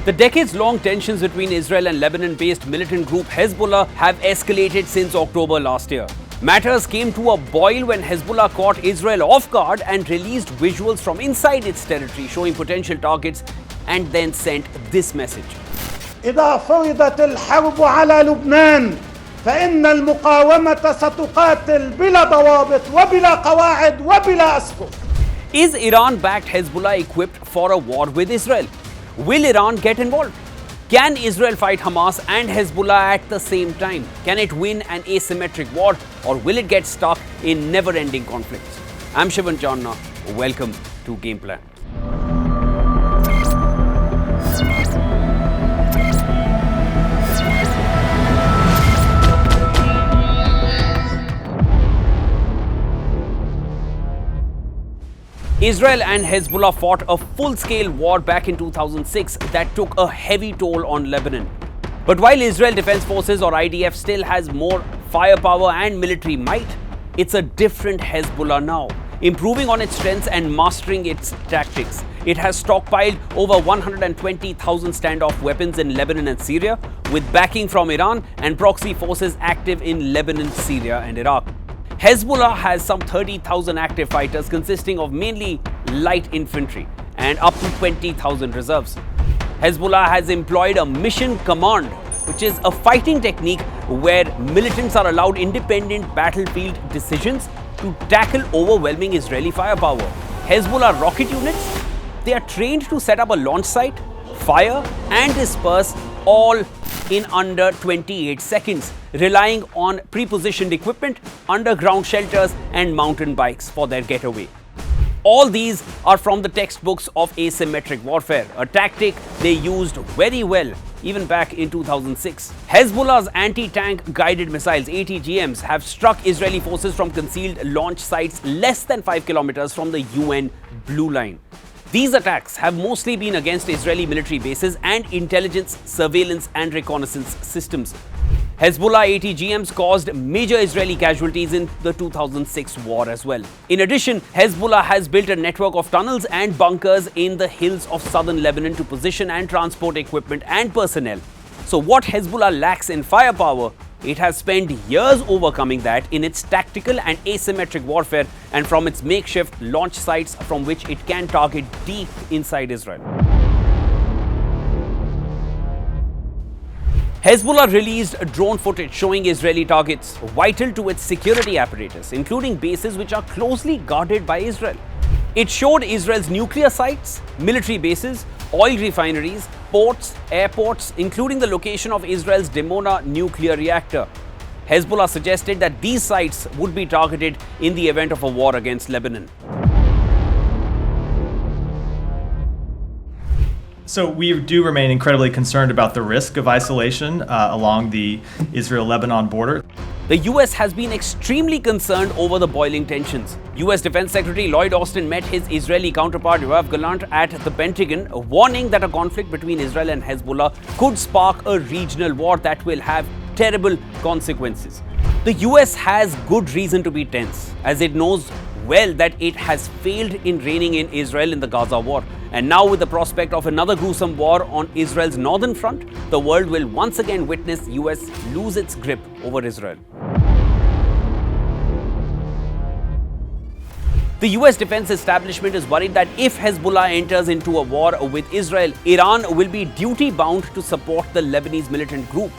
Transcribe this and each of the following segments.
The decades-long tensions between Israel and Lebanon-based militant group Hezbollah have escalated since October last year. Matters came to a boil when Hezbollah caught Israel off guard and released visuals from inside its territory showing potential targets and then sent this message. إذا فرضت الحرب على لبنان فإن المقاومة ستقاتل بلا ضوابط وبلا قواعد وبلا أسقف. Is Iran-backed Hezbollah equipped for a war with Israel? Will Iran get involved? Can Israel fight Hamas and Hezbollah at the same time? Can it win an asymmetric war, or will it get stuck in never-ending conflicts? I'm Shivan. Welcome to Game Plan. Israel and Hezbollah fought a full-scale war back in 2006 that took a heavy toll on Lebanon. But while Israel Defense Forces or IDF still has more firepower and military might, it's a different Hezbollah now, improving on its strengths and mastering its tactics. It has stockpiled over 120,000 standoff weapons in Lebanon and Syria, with backing from Iran and proxy forces active in Lebanon, Syria and Iraq. Hezbollah has some 30,000 active fighters consisting of mainly light infantry and up to 20,000 reserves. Hezbollah has employed a mission command, which is a fighting technique where militants are allowed independent battlefield decisions to tackle overwhelming Israeli firepower. Hezbollah rocket units, they are trained to set up a launch site, fire and disperse all in under 28 seconds, relying on pre-positioned equipment, underground shelters and mountain bikes for their getaway. All these are from the textbooks of asymmetric warfare, a tactic they used very well even back in 2006. Hezbollah's anti-tank guided missiles, ATGMs, have struck Israeli forces from concealed launch sites less than 5 kilometers from the UN Blue Line. These attacks have mostly been against Israeli military bases and intelligence, surveillance and reconnaissance systems. Hezbollah ATGMs caused major Israeli casualties in the 2006 war as well. In addition, Hezbollah has built a network of tunnels and bunkers in the hills of southern Lebanon to position and transport equipment and personnel. So what Hezbollah lacks in firepower, it has spent years overcoming that in its tactical and asymmetric warfare and from its makeshift launch sites from which it can target deep inside Israel. Hezbollah released drone footage showing Israeli targets vital to its security apparatus, including bases which are closely guarded by Israel. It showed Israel's nuclear sites, military bases, oil refineries, ports, airports, including the location of Israel's Dimona nuclear reactor. Hezbollah suggested that these sites would be targeted in the event of a war against Lebanon. So we do remain incredibly concerned about the risk of isolation along the Israel-Lebanon border. The US has been extremely concerned over the boiling tensions. US Defense Secretary Lloyd Austin met his Israeli counterpart Yoav Gallant at the Pentagon, warning that a conflict between Israel and Hezbollah could spark a regional war that will have terrible consequences. The US has good reason to be tense, as it knows well that it has failed in reining in Israel in the Gaza war. And now with the prospect of another gruesome war on Israel's northern front, the world will once again witness US lose its grip over Israel. The US defense establishment is worried that if Hezbollah enters into a war with Israel, Iran will be duty-bound to support the Lebanese militant group.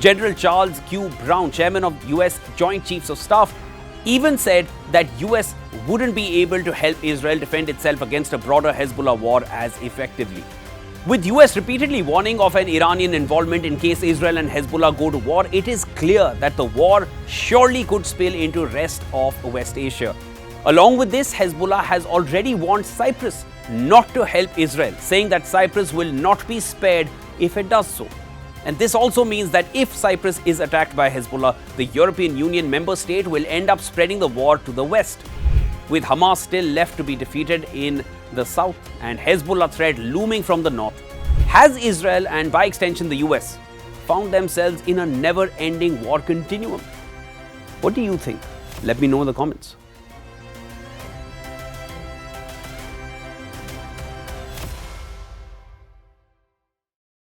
General Charles Q. Brown, chairman of US Joint Chiefs of Staff, even said that US wouldn't be able to help Israel defend itself against a broader Hezbollah war as effectively. With US repeatedly warning of an Iranian involvement in case Israel and Hezbollah go to war, it is clear that the war surely could spill into rest of West Asia. Along with this, Hezbollah has already warned Cyprus not to help Israel, saying that Cyprus will not be spared if it does so. And this also means that if Cyprus is attacked by Hezbollah, the European Union member state will end up spreading the war to the west, with Hamas still left to be defeated in the south and Hezbollah threat looming from the north. Has Israel, and by extension the US, found themselves in a never-ending war continuum? What do you think? Let me know in the comments.